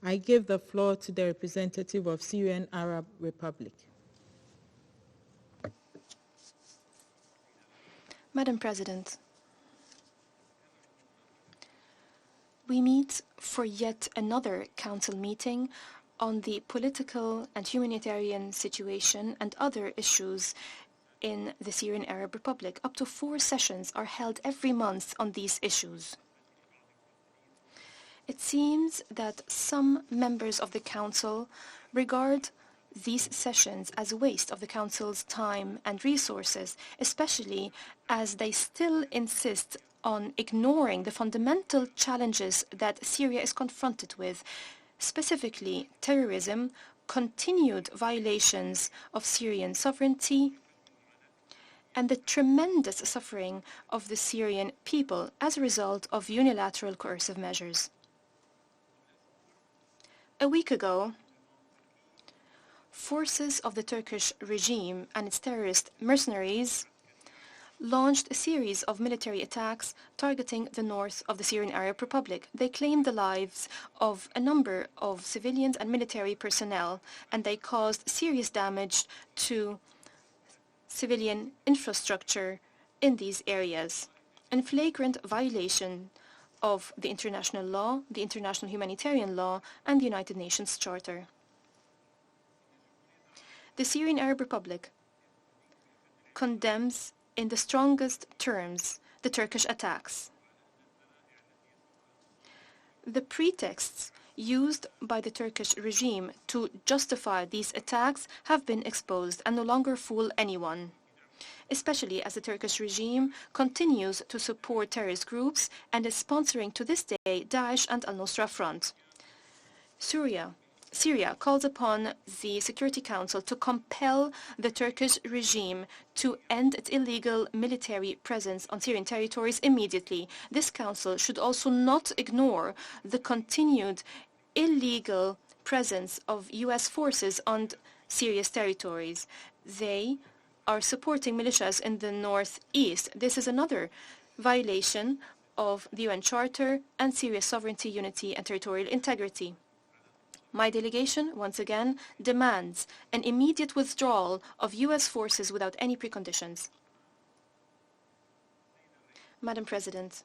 I give the floor to the representative of Syrian Arab Republic. Madam President, we meet for yet another Council meeting on the political and humanitarian situation and other issues in the Syrian Arab Republic. Up to 4 sessions are held every month on these issues. It seems that some members of the Council regard these sessions as a waste of the Council's time and resources, especially as they still insist on ignoring the fundamental challenges that Syria is confronted with, specifically terrorism, continued violations of Syrian sovereignty, and the tremendous suffering of the Syrian people as a result of unilateral coercive measures. A week ago, forces of the Turkish regime and its terrorist mercenaries launched a series of military attacks targeting the north of the Syrian Arab Republic. They claimed the lives of a number of civilians and military personnel, and they caused serious damage to civilian infrastructure in these areas, in flagrant violation of the international law, the international humanitarian law, and the United Nations Charter. The Syrian Arab Republic condemns in the strongest terms the Turkish attacks. The pretexts used by the Turkish regime to justify these attacks have been exposed and no longer fool anyone, especially as the Turkish regime continues to support terrorist groups and is sponsoring to this day Daesh and al-Nusra Front. Syria calls upon the Security Council to compel the Turkish regime to end its illegal military presence on Syrian territories immediately. This council should also not ignore the continued illegal presence of US forces on Syria's territories. They are supporting militias in the northeast. This is another violation of the UN Charter and Syria's sovereignty, unity, and territorial integrity. My delegation, once again, demands an immediate withdrawal of US forces without any preconditions. Madam President,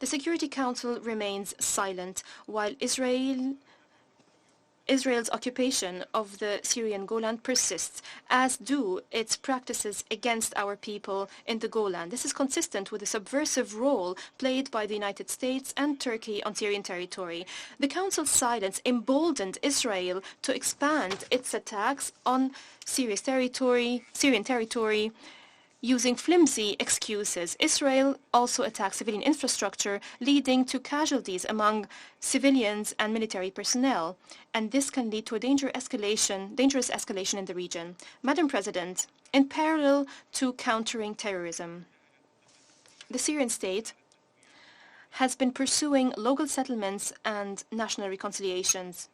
the Security Council remains silent while Israel's occupation of the Syrian Golan persists, as do its practices against our people in the Golan. This is consistent with the subversive role played by the United States and Turkey on Syrian territory. The Council's silence emboldened Israel to expand its attacks on Syrian territory, using flimsy excuses. Israel also attacks civilian infrastructure, leading to casualties among civilians and military personnel, and this can lead to a dangerous escalation in the region. Madam President, in parallel to countering terrorism, the Syrian state has been pursuing local settlements and national reconciliations.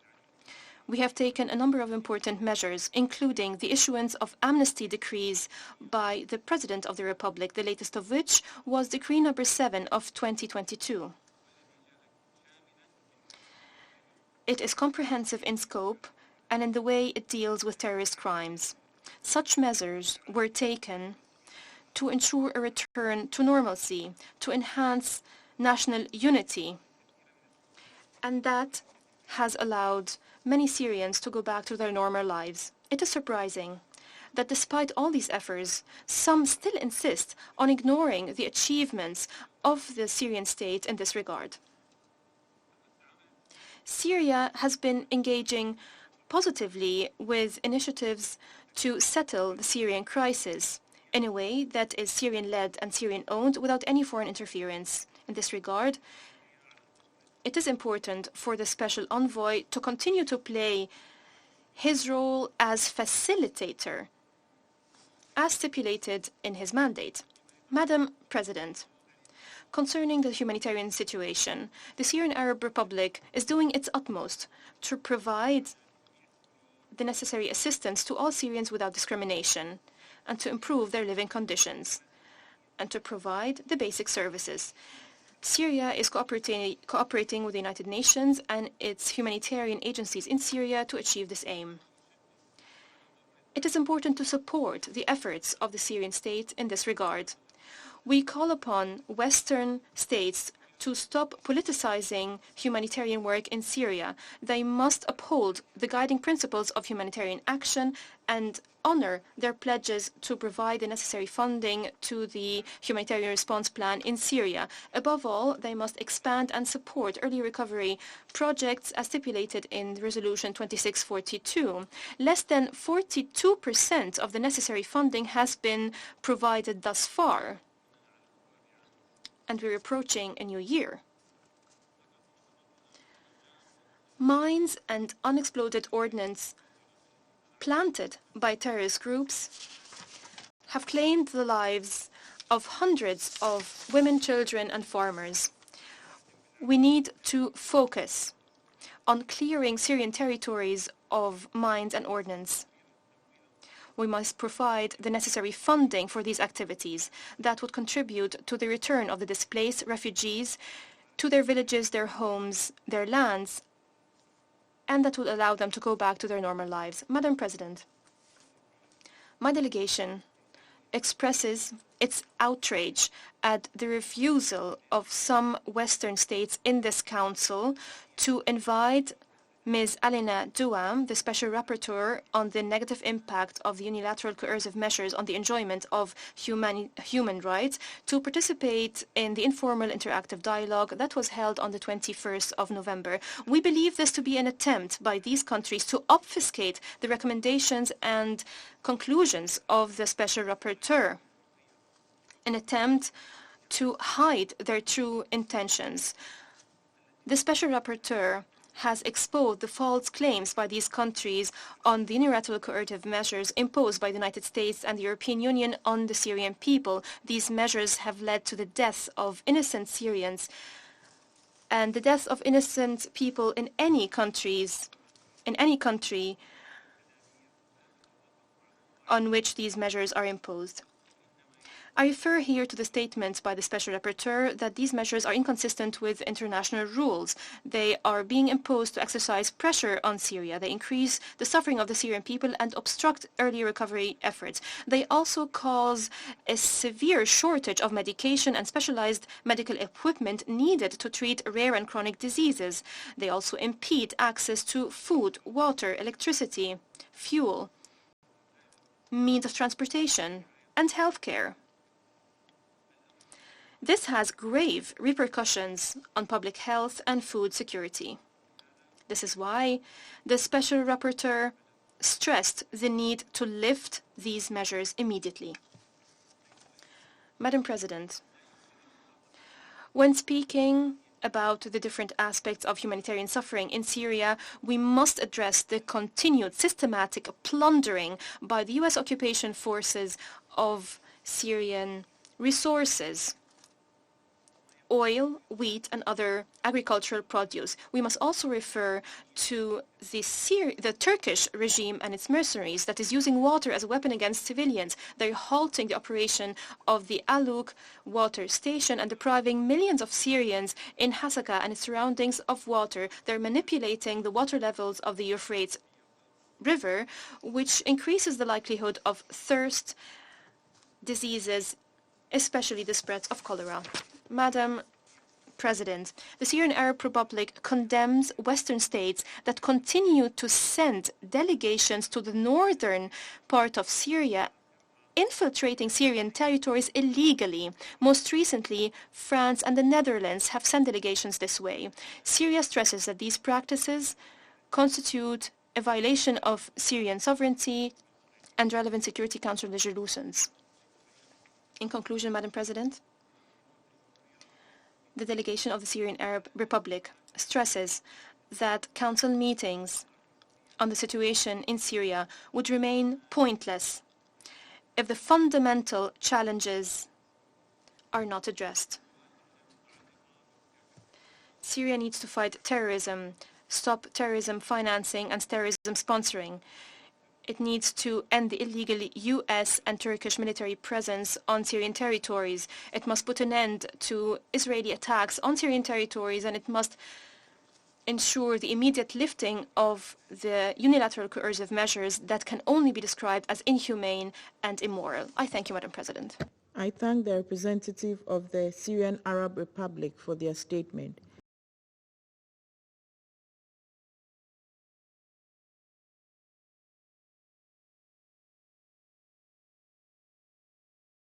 We have taken a number of important measures, including the issuance of amnesty decrees by the President of the Republic, the latest of which was Decree number 7 of 2022. It is comprehensive in scope and in the way it deals with terrorist crimes. Such measures were taken to ensure a return to normalcy, to enhance national unity, and that has allowed many Syrians to go back to their normal lives. It is surprising that despite all these efforts, some still insist on ignoring the achievements of the Syrian state in this regard. Syria has been engaging positively with initiatives to settle the Syrian crisis in a way that is Syrian-led and Syrian-owned without any foreign interference. In this regard, it is important for the Special Envoy to continue to play his role as facilitator, as stipulated in his mandate. Madam President, concerning the humanitarian situation, the Syrian Arab Republic is doing its utmost to provide the necessary assistance to all Syrians without discrimination and to improve their living conditions and to provide the basic services. Syria is cooperating with the United Nations and its humanitarian agencies in Syria to achieve this aim. It is important to support the efforts of the Syrian state in this regard. We call upon Western states to stop politicizing humanitarian work in Syria. They must uphold the guiding principles of humanitarian action and honor their pledges to provide the necessary funding to the humanitarian response plan in Syria. Above all, they must expand and support early recovery projects as stipulated in Resolution 2642. Less than 42% of the necessary funding has been provided thus far, and we're approaching a new year. Mines and unexploded ordnance planted by terrorist groups have claimed the lives of hundreds of women, children, and farmers. We need to focus on clearing Syrian territories of mines and ordnance. We must provide the necessary funding for these activities that would contribute to the return of the displaced refugees to their villages, their homes, their lands, and that would allow them to go back to their normal lives. Madam President, my delegation expresses its outrage at the refusal of some Western states in this Council to invite Ms. Alina Douam, the Special Rapporteur on the negative impact of the unilateral coercive measures on the enjoyment of human rights, to participate in the informal interactive dialogue that was held on the 21st of November. We believe this to be an attempt by these countries to obfuscate the recommendations and conclusions of the Special Rapporteur, an attempt to hide their true intentions. The Special Rapporteur has exposed the false claims by these countries on the unilateral coercive measures imposed by the United States and the European Union on the Syrian people. These measures have led to the deaths of innocent Syrians and the deaths of innocent people in any country on which these measures are imposed. I refer here to the statements by the Special Rapporteur that these measures are inconsistent with international rules. They are being imposed to exercise pressure on Syria. They increase the suffering of the Syrian people and obstruct early recovery efforts. They also cause a severe shortage of medication and specialized medical equipment needed to treat rare and chronic diseases. They also impede access to food, water, electricity, fuel, means of transportation, and healthcare. This has grave repercussions on public health and food security. This is why the Special Rapporteur stressed the need to lift these measures immediately. Madam President, when speaking about the different aspects of humanitarian suffering in Syria, we must address the continued systematic plundering by the U.S. occupation forces of Syrian resources, oil, wheat, and other agricultural produce. We must also refer to the Turkish regime and its mercenaries that is using water as a weapon against civilians. They're halting the operation of the Aluk water station and depriving millions of Syrians in Hasaka and its surroundings of water. They're manipulating the water levels of the Euphrates River, which increases the likelihood of thirst, diseases, especially the spread of cholera. Madam President, the Syrian Arab Republic condemns Western states that continue to send delegations to the northern part of Syria, infiltrating Syrian territories illegally. Most recently, France and the Netherlands have sent delegations this way. Syria stresses that these practices constitute a violation of Syrian sovereignty and relevant Security Council resolutions. In conclusion, Madam President, the delegation of the Syrian Arab Republic stresses that Council meetings on the situation in Syria would remain pointless if the fundamental challenges are not addressed. Syria needs to fight terrorism, stop terrorism financing and terrorism sponsoring. It needs to end the illegal US and Turkish military presence on Syrian territories. It must put an end to Israeli attacks on Syrian territories, and it must ensure the immediate lifting of the unilateral coercive measures that can only be described as inhumane and immoral. I thank you, Madam President. I thank the representative of the Syrian Arab Republic for their statement.